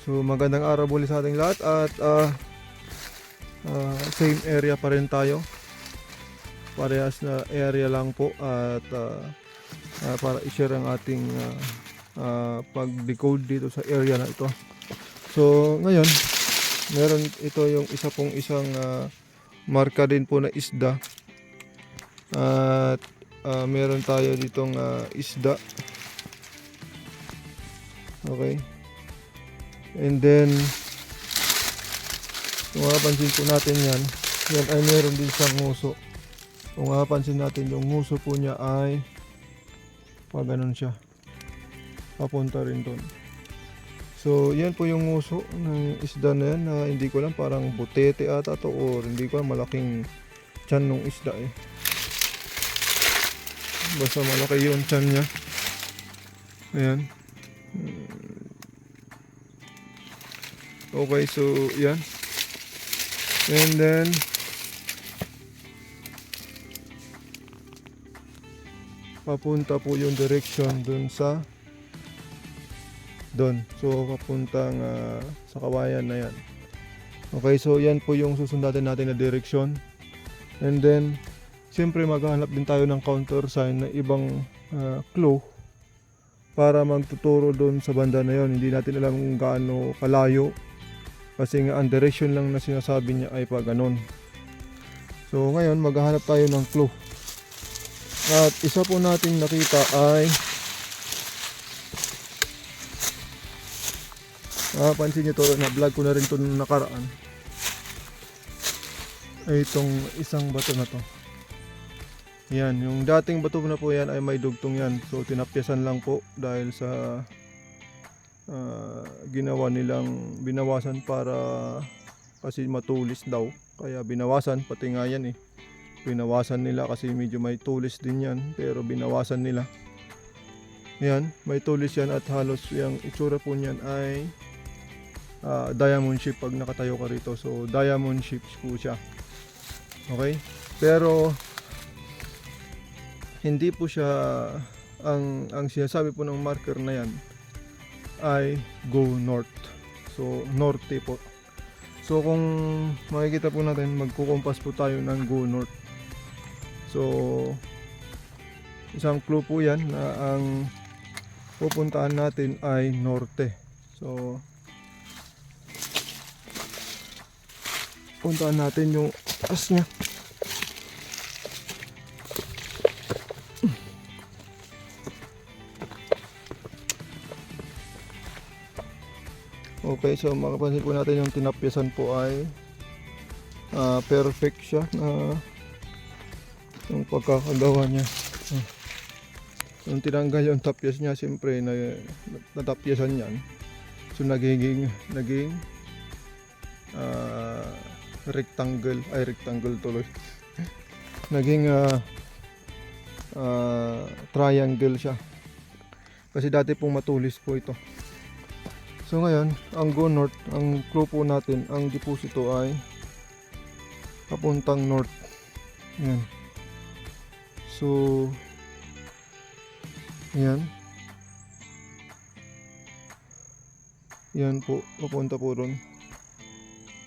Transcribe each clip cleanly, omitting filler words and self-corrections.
So magandang araw muli sa ating lahat at same area pa rin tayo. Parehas na area lang po at para i-share ang ating pag-decode dito sa area na ito. So ngayon, meron ito yung isang marka din po na isda. At meron tayo ditong isda. Okay. And then kung mapapansin po natin yan ay meron din siyang nguso. Kung mapapansin natin yung nguso po niya ay pag ganun siya, papunta rin doon. So yan po yung nguso ng isda na yan, na hindi ko lang, parang butete ata to, or hindi ko lang, malaking tiyan ng isda eh. Basta malaki yung tiyan niya. Ayan. Okay, so yan. And then papunta po yung direction dun sa doon. So papuntang sa kawayan na yan. Okay, so yan po yung susundan natin na direction. And then siyempre maghahanap din tayo ng counter sign na ibang clue para magtuturo doon sa banda na yon. Hindi natin alam kung gaano kalayo, kasi nga ang direction lang na sinasabi niya ay pa ganon. So ngayon maghahanap tayo ng clue. At isa po nating nakita ay pansin nyo to, na vlog ko na rin to nung nakaraan, ay itong isang bato na to. Yan, yung dating bato na po yan ay may dugtong yan. So tinapyasan lang po dahil sa ginawa nilang binawasan para kasi matulis daw. Kaya binawasan, pati nga yan eh. Binawasan nila kasi medyo may tulis din yan, pero binawasan nila. Yan, may tulis yan at halos yung itsura po niyan ay diamond shape pag nakatayo ka rito. So diamond shapes po siya. Okay? Pero hindi po siya ang sinasabi po ng marker na yan ay go north. So norte po. So kung makikita po natin, magkukompas po tayo ng go north. So isang clue po yan na ang pupuntahan natin ay norte. So puntahan natin yung taas niya. Okay, so makapansin po natin yung tinapyasan po ay perfect siya na yung pagkakagawa niya. Yung tinanggal yung tapyas niya, siyempre na natapyasan yan. So naging rectangle tuloy. Naging triangle siya. Kasi dati pong matulis po ito. So ngayon, ang go north, ang clue po natin, ang deposito ay papuntang north. Yan. So yan. Yan po, papunta po ron.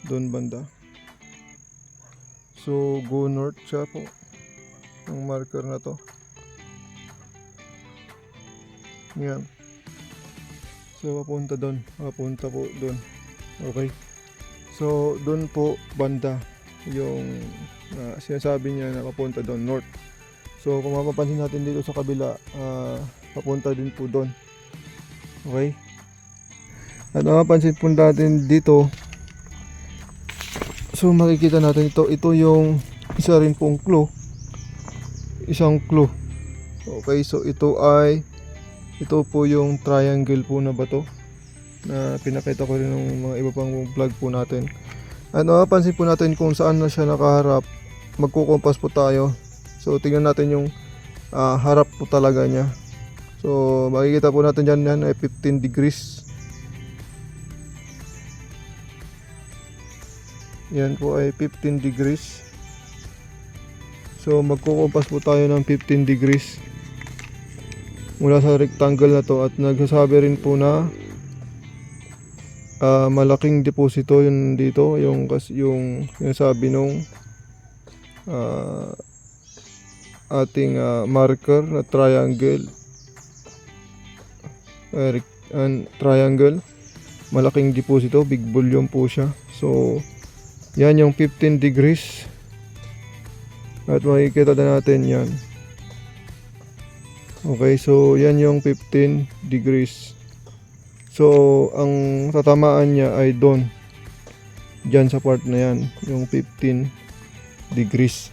Doon banda. So go north siya po, ang marker na to. Yan. So papunta doon, papunta po doon. Okay. So doon po banda yung sinasabi niya na papunta doon, north. So kung mapapansin natin dito sa kabila, papunta din po doon. Okay. At mapapansin po natin dito, so makikita natin ito yung isa rin pong clue. Isang clue. Okay, so ito po yung triangle po na bato na pinakita ko rin ng mga iba pang vlog po natin. At mapapansin po natin kung saan na siya nakaharap. Magkukompas po tayo. So tingnan natin yung harap po talaga niya. So makikita po natin dyan ay 15 degrees. Yan po ay 15 degrees. So magkukompas po tayo ng 15 degrees mula sa rectangle na to, at nagsasabi rin po na malaking deposito yun dito, yung sabi nung ah, ating marker na triangle, triangle, malaking deposito, big volume po siya. So yan yung 15 degrees at makikita na natin yan. Okay, so yan yung 15 degrees. So ang tatamaan niya ay doon, dyan sa part na yan, yung 15 degrees.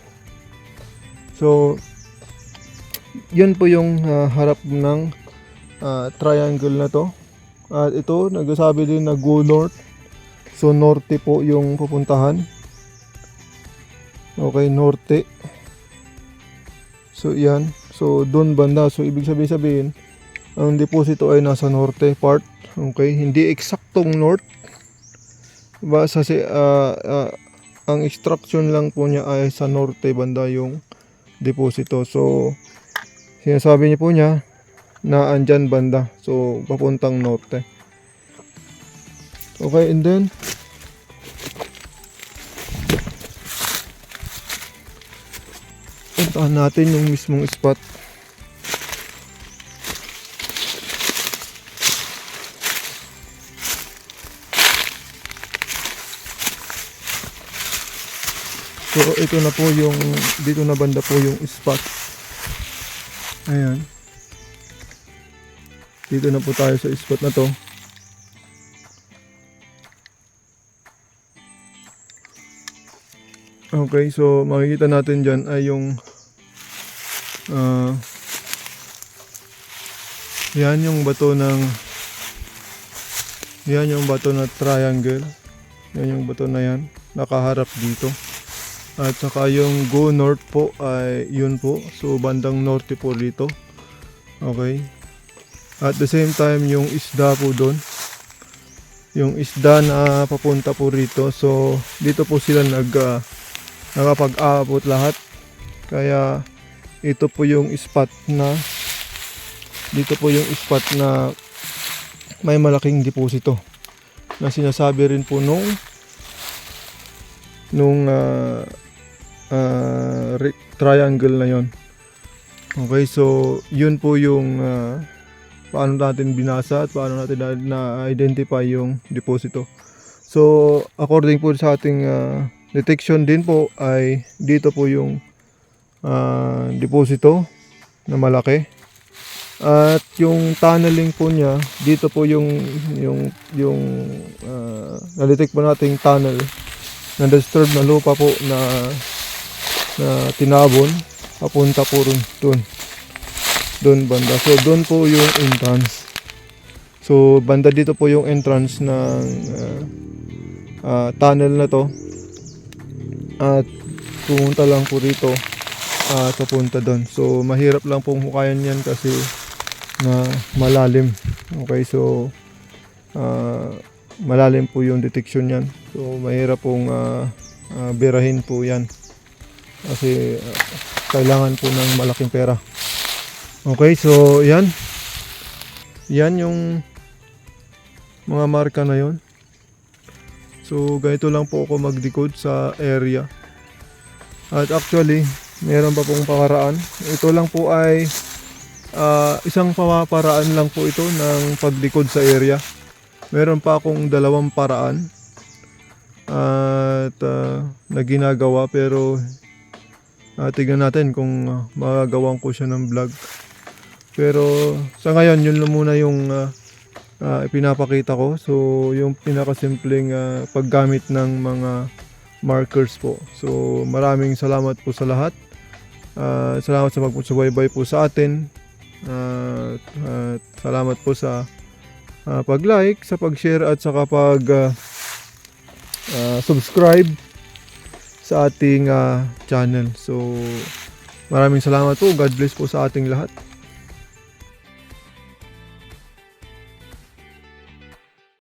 So yun po yung harap ng triangle na to. At ito nagsasabi din na go north. So norte po yung pupuntahan. Okay, norte. So yan, so doon banda. So ibig sabihin ang deposito ay nasa norte part. Okay, hindi eksaktong north. Basta ang extraction lang po niya ay sa norte banda yung deposito. So sinasabi niya po niya na andyan banda. So papuntang norte. Okay, and then puntahan natin yung mismong spot. So ito na po yung, dito na banda po yung spot. Ayan. Dito na po tayo sa spot na to. Okay, so makikita natin dyan ay yung yan yung bato ng, yan yung bato na triangle. Yan yung bato na yan, nakaharap dito. At saka yung go north po ay yun po. So bandang norte po dito. Okay. At the same time yung isda po doon. Yung isda na papunta po rito. So dito po sila nakapag-aabot lahat. Kaya ito po yung spot na, dito po yung spot na may malaking deposito. Na sinasabi rin po nung triangle na yon. Okay, so yun po yung paano natin binasa at paano natin na-identify yung deposito. So according po sa ating detection din po ay dito po yung deposito na malaki. At yung tunneling po niya, dito po yung na-detect po nating tunnel na disturbed na lupa po na tinabon papunta po rin doon banda. So doon po yung entrance. So banda dito po yung entrance ng tunnel na to. At pumunta lang po rito at papunta doon. So mahirap lang pong hukayan yan kasi na malalim. Okay, so malalim po yung detection yan. So mahirap pong birahin po yan. Kasi kailangan po ng malaking pera. Okay, so yan. Yan yung mga marka na yon. So ganito lang po ako mag-decode sa area. At actually, meron pa pong pakaraan. Ito lang po ay isang pamaparaan lang po ito ng pag-decode sa area. Meron pa akong dalawang paraan at na ginagawa, pero tignan natin kung magagawan ko siya ng vlog. Pero sa ngayon yun lang muna yung ipinapakita ko. So yung pinakasimpleng paggamit ng mga markers po. So maraming salamat po sa lahat. Salamat sa pagsubaybay po sa atin. At salamat po sa pag-like, sa pag-share at sa subscribe sa ating channel. So maraming salamat po. God bless po sa ating lahat.